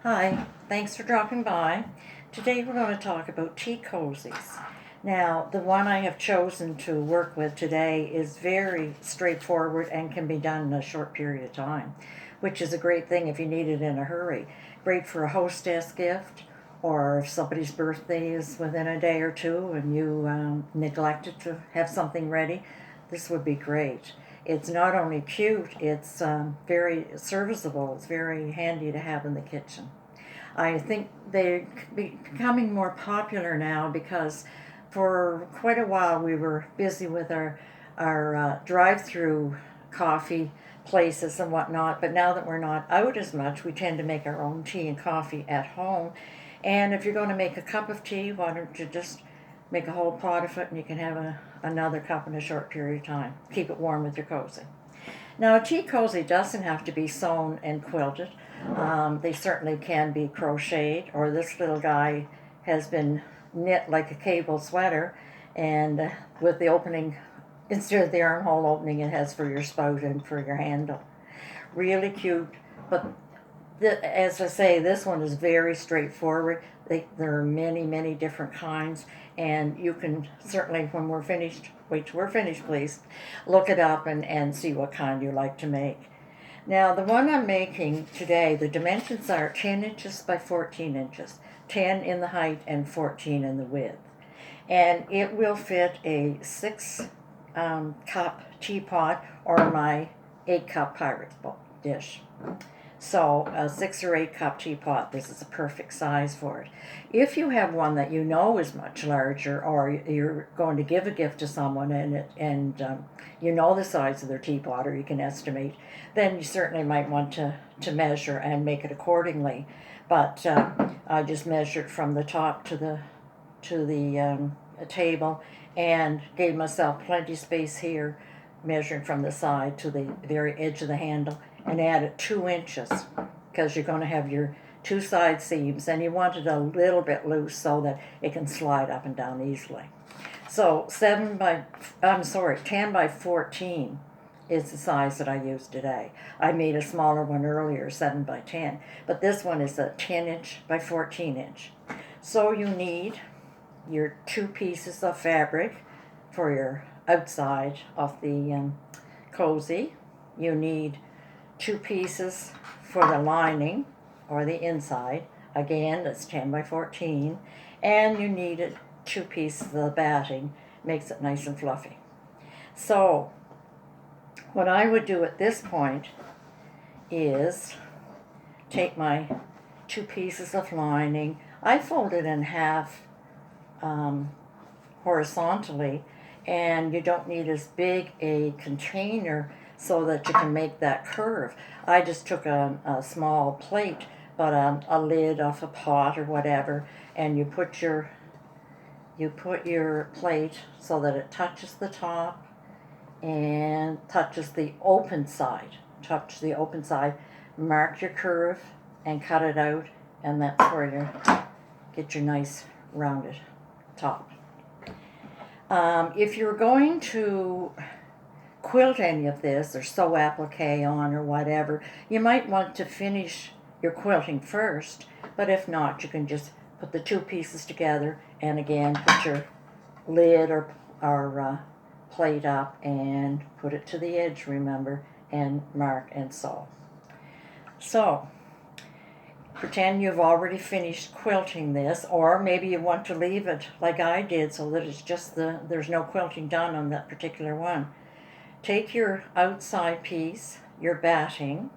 Hi, thanks for dropping by. Today we're going to talk about tea cozies. Now, the one I have chosen to work with today is very straightforward and can be done in a short period of time, which is a great thing if you need it in a hurry. Great for a hostess gift, or if somebody's birthday is within a day or two and you neglected to have something ready, this would be great. It's not only cute, it's very serviceable. It's very handy to have in the kitchen. I think they're becoming more popular now because for quite a while we were busy with our drive-through coffee places and whatnot. But now that we're not out as much, we tend to make our own tea and coffee at home. And if you're going to make a cup of tea, why don't you just make a whole pot of it and you can have another cup in a short period of time. Keep it warm with your cozy. Now, a tea cozy doesn't have to be sewn and quilted. They certainly can be crocheted, or this little guy has been knit like a cable sweater, and with the opening, instead of the armhole opening, it has for your spout and for your handle. Really cute, but as I say, this one is very straightforward. There are many, many different kinds, and you can certainly, when we're finished, wait till we're finished, please, look it up and see what kind you like to make. Now, the one I'm making today, the dimensions are 10 inches by 14 inches, 10 in the height and 14 in the width. And it will fit a 6 cup teapot or my 8 cup pirate dish. So a 6 or 8 cup teapot, this is a perfect size for it. If you have one that you know is much larger, or you're going to give a gift to someone and you know the size of their teapot, or you can estimate, then you certainly might want to measure and make it accordingly. But I just measured from the top to the table and gave myself plenty space here, measuring from the side to the very edge of the handle, and added 2 inches because you're going to have your two side seams and you want it a little bit loose so that it can slide up and down easily. So 10 by 14 is the size that I used today. I made a smaller one earlier, 7 by 10, but this one is a 10 inch by 14 inch. So you need your 2 pieces of fabric for your outside of the cozy. You need 2 pieces for the lining or the inside. Again, that's 10 by 14. And you need 2 pieces of the batting. Makes it nice and fluffy. So what I would do at this point is take my 2 pieces of lining. I fold it in half horizontally, and you don't need as big a container so that you can make that curve. I just took a small plate, but a lid off a pot or whatever, and you put your plate so that it touches the top and touches the open side. Touch the open side, mark your curve, and cut it out, and that's where you get your nice rounded top. If you're going to quilt any of this or sew applique on or whatever, you might want to finish your quilting first, but if not, you can just put the 2 pieces together and again put your lid or plate up and put it to the edge, remember, and mark and sew. So pretend you've already finished quilting this, or maybe you want to leave it like I did so that it's just there's no quilting done on that particular one. Take your outside piece, your batting,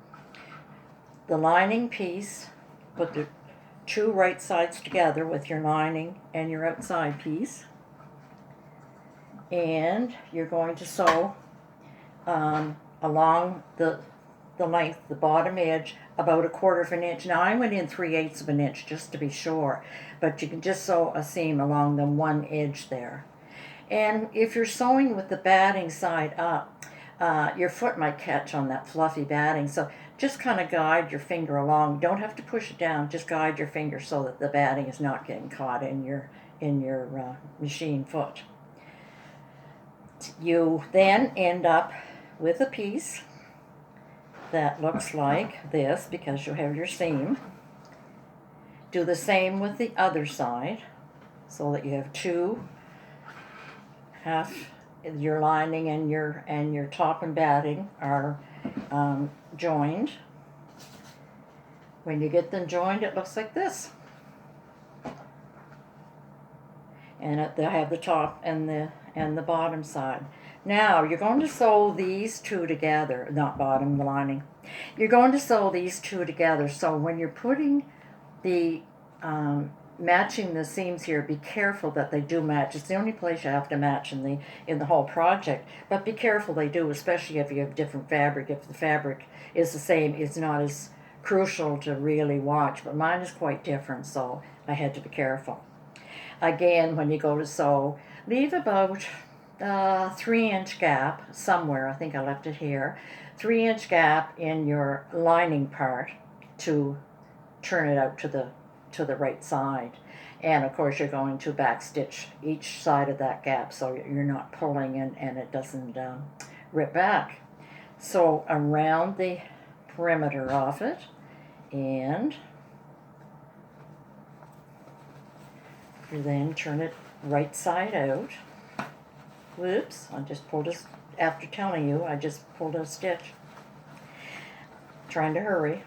the lining piece, put the 2 right sides together with your lining and your outside piece, and you're going to sew along the length, the bottom edge, about 1/4 of an inch. Now I went in 3/8 of an inch just to be sure, but you can just sew a seam along the one edge there. And if you're sewing with the batting side up, your foot might catch on that fluffy batting, so just kind of guide your finger along. You don't have to push it down, just guide your finger so that the batting is not getting caught in your machine foot. You then end up with a piece that looks like this because you'll have your seam. Do the same with the other side, so that you have two, half your lining and your top and batting are joined. When you get them joined, it looks like this. And they have the top and the bottom side. Now you're going to sew these two together, not bottom, the lining. You're going to sew these two together. So when you're putting the matching the seams here, be careful that they do match. It's the only place you have to match in the whole project. But be careful they do, especially if you have different fabric. If the fabric is the same, it's not as crucial to really watch. But mine is quite different, so I had to be careful. Again, when you go to sew, leave about 3-inch gap somewhere. I think I left it here. 3-inch gap in your lining part to turn it out to the right side. And of course you're going to back stitch each side of that gap so you're not pulling and it doesn't rip back. So around the perimeter of it, and you then turn it right side out. Whoops, I just pulled a, after telling you, I just pulled a stitch. Trying to hurry.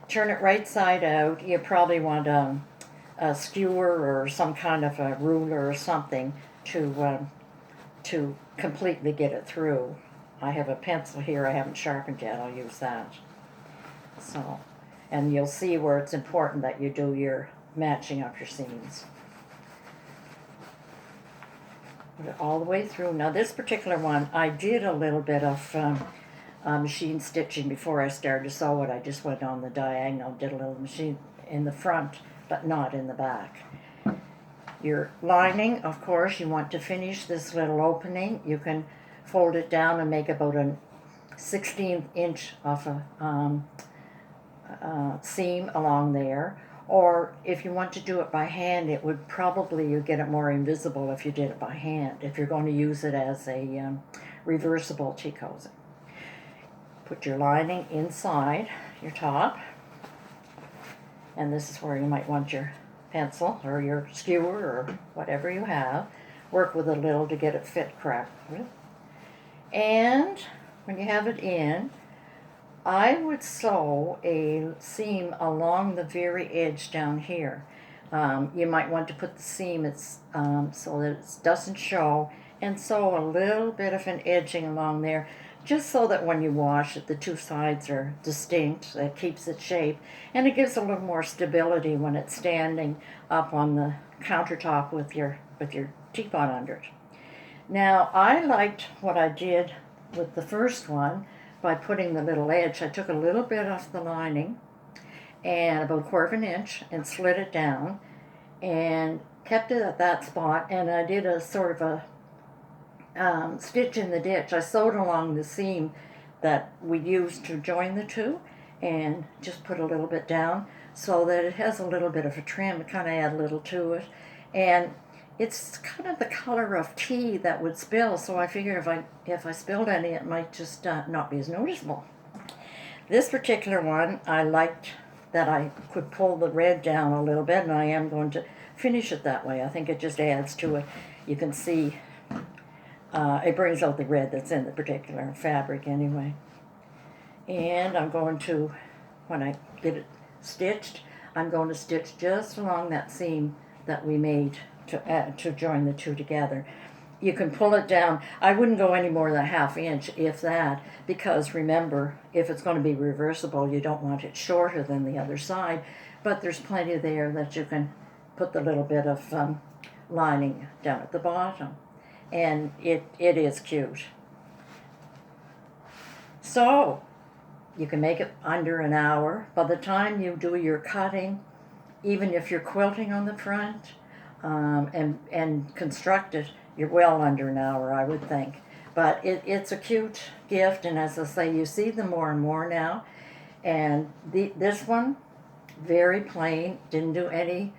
Turn it right side out. You probably want a skewer or some kind of a ruler or something to completely get it through. I have a pencil here I haven't sharpened yet. I'll use that. So, and you'll see where it's important that you do your matching up your seams. Put it all the way through. Now this particular one, I did a little bit of machine stitching before I started to sew it. I just went on the diagonal, did a little machine in the front, but not in the back. Your lining, of course, you want to finish this little opening. You can fold it down and make about a 1/16 inch of a seam along there. Or if you want to do it by hand, it would probably, you get it more invisible if you did it by hand, if you're going to use it as a reversible tea cozy. Put your lining inside your top, and this is where you might want your pencil or your skewer or whatever you have. Work with a little to get it fit correctly. And when you have it in, I would sew a seam along the very edge down here. You might want to put the seam so that it doesn't show, and sew a little bit of an edging along there, just so that when you wash it, the two sides are distinct. That keeps its shape, and it gives a little more stability when it's standing up on the countertop with your teapot under it. Now, I liked what I did with the first one by putting the little edge. I took a little bit off the lining, and about 1/4 inch, and slid it down, and kept it at that spot, and I did a sort of a stitch in the ditch. I sewed along the seam that we used to join the two, and just put a little bit down so that it has a little bit of a trim, kind of add a little to it. And it's kind of the color of tea that would spill, so I figured if I spilled any, it might just not be as noticeable. This particular one, I liked that I could pull the red down a little bit, and I am going to finish it that way. I think it just adds to it. You can see it brings out the red that's in the particular fabric anyway. And I'm going to, when I get it stitched, I'm going to stitch just along that seam that we made to join the two together. You can pull it down. I wouldn't go any more than 1/2 inch, if that, because remember, if it's going to be reversible, you don't want it shorter than the other side, but there's plenty there that you can put the little bit of lining down at the bottom. And it is cute. So, you can make it under an hour. By the time you do your cutting, even if you're quilting on the front, and construct it, you're well under an hour, I would think. But it's a cute gift, and as I say, you see them more and more now. And this one, very plain, didn't do any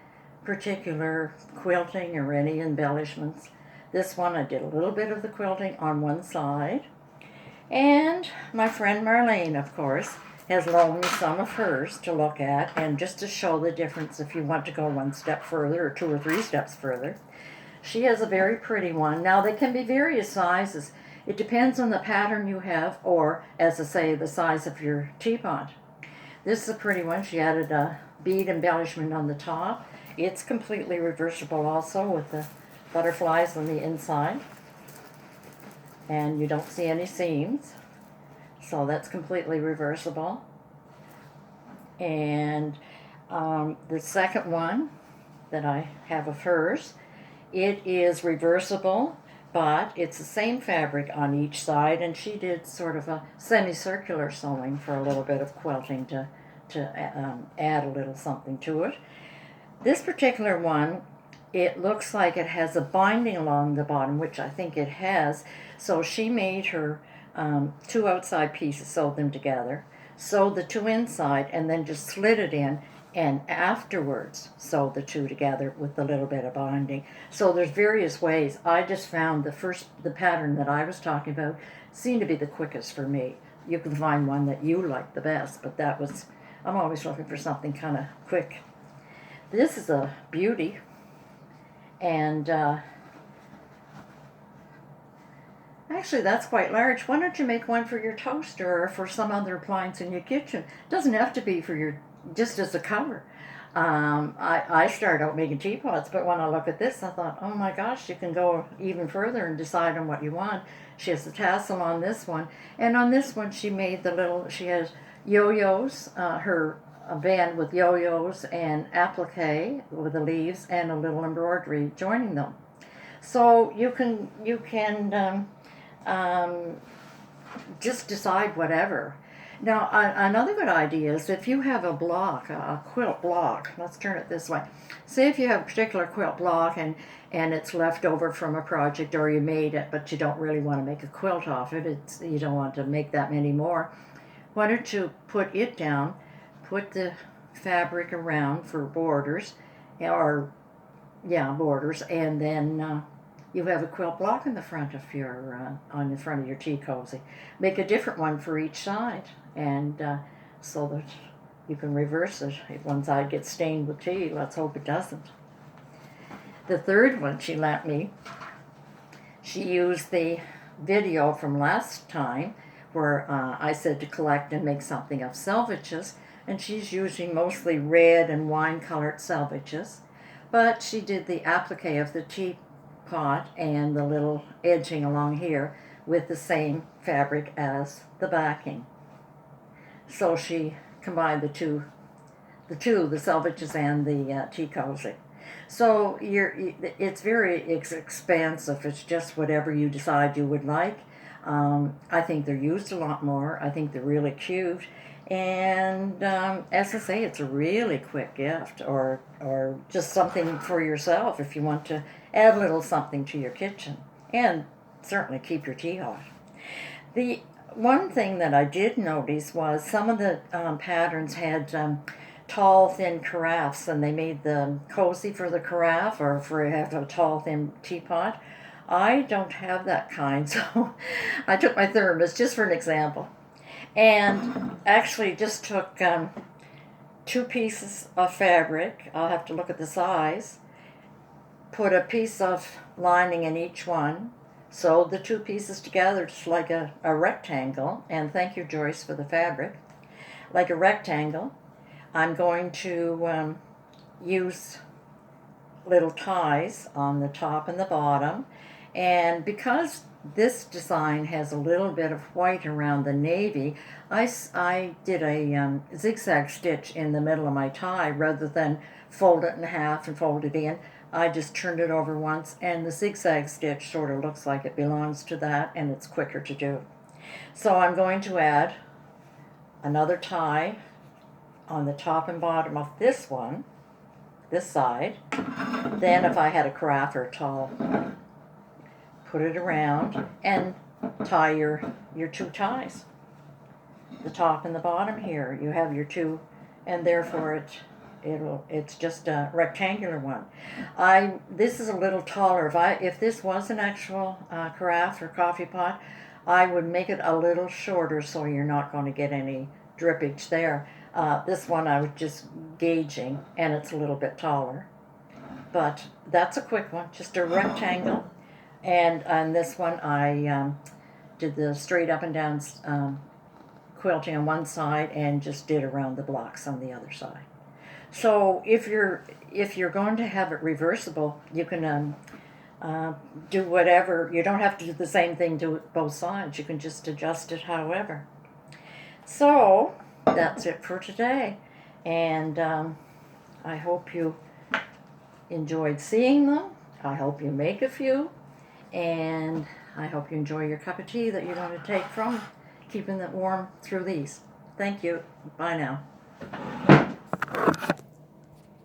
particular quilting or any embellishments. This one, I did a little bit of the quilting on one side. And my friend Marlene, of course, has loaned me some of hers to look at, and just to show the difference if you want to go one step further or 2 or 3 steps further. She has a very pretty one. Now, they can be various sizes. It depends on the pattern you have, or, as I say, the size of your teapot. This is a pretty one. She added a bead embellishment on the top. It's completely reversible also, with the butterflies on the inside. And you don't see any seams. So that's completely reversible. And the second one that I have of hers, it is reversible, but it's the same fabric on each side, and she did sort of a semicircular sewing for a little bit of quilting to add a little something to it. This particular one, it looks like it has a binding along the bottom, which I think it has. So she made her 2 outside pieces, sewed them together, sewed the 2 inside, and then just slid it in, and afterwards sewed the 2 together with a little bit of binding. So there's various ways. I just found the pattern that I was talking about seemed to be the quickest for me. You can find one that you like the best, but I'm always looking for something kind of quick. This is a beauty, and actually that's quite large. Why don't you make one for your toaster or for some other appliance in your kitchen? It doesn't have to be for just as a cover. I started out making teapots, but when I look at this, I thought, oh my gosh, you can go even further and decide on what you want. She has a tassel on this one, and on this one she made she has yo-yos, a band with yo-yos and applique with the leaves and a little embroidery joining them. So you can just decide whatever. Now, another good idea is if you have a quilt block, let's turn it this way. Say if you have a particular quilt block and it's left over from a project, or you made it, but you don't really want to make a quilt off it, you don't want to make that many more, why don't you put it down, put the fabric around for borders, borders, and then you have a quilt block in the front of on the front of your tea cozy. Make a different one for each side, and so that you can reverse it. If one side gets stained with tea, let's hope it doesn't. The third one she lent me, she used the video from last time where I said to collect and make something of selvages, and she's using mostly red and wine-colored selvages, but she did the applique of the teapot and the little edging along here with the same fabric as the backing. So she combined the two, the selvages and the tea cozy. So it's very expansive. It's just whatever you decide you would like. I think they're used a lot more. I think they're really cute. And as I say, it's a really quick gift, or just something for yourself if you want to add a little something to your kitchen, and certainly keep your tea hot. The one thing that I did notice was some of the patterns had tall, thin carafes, and they made the cozy for the carafe, or for have a tall, thin teapot. I don't have that kind, so I took my thermos just for an example. And actually just took 2 pieces of fabric. I'll have to look at the size. Put a piece of lining in each one. Sewed the 2 pieces together just like a rectangle. And thank you, Joyce, for the fabric. Like a rectangle. I'm going to use little ties on the top and the bottom. And because this design has a little bit of white around the navy, I did a zigzag stitch in the middle of my tie rather than fold it in half and fold it in. I just turned it over once, and the zigzag stitch sort of looks like it belongs to that, and it's quicker to do. So I'm going to add another tie on the top and bottom of this one, this side. Then if I had a carafe or a tall, put it around and tie your 2 ties. The top and the bottom here, you have your 2, and therefore it's just a rectangular one. This is a little taller. If this was an actual carafe or coffee pot, I would make it a little shorter so you're not going to get any drippage there. This one I was just gauging, and it's a little bit taller. But that's a quick one, just a rectangle. And on this one, I did the straight up and down quilting on one side, and just did around the blocks on the other side. So if you're going to have it reversible, you can do whatever. You don't have to do the same thing to both sides. You can just adjust it however. So that's it for today, and I hope you enjoyed seeing them. I hope you make a few, and I hope you enjoy your cup of tea that you're going to take from keeping it warm through these. Thank you. Bye now.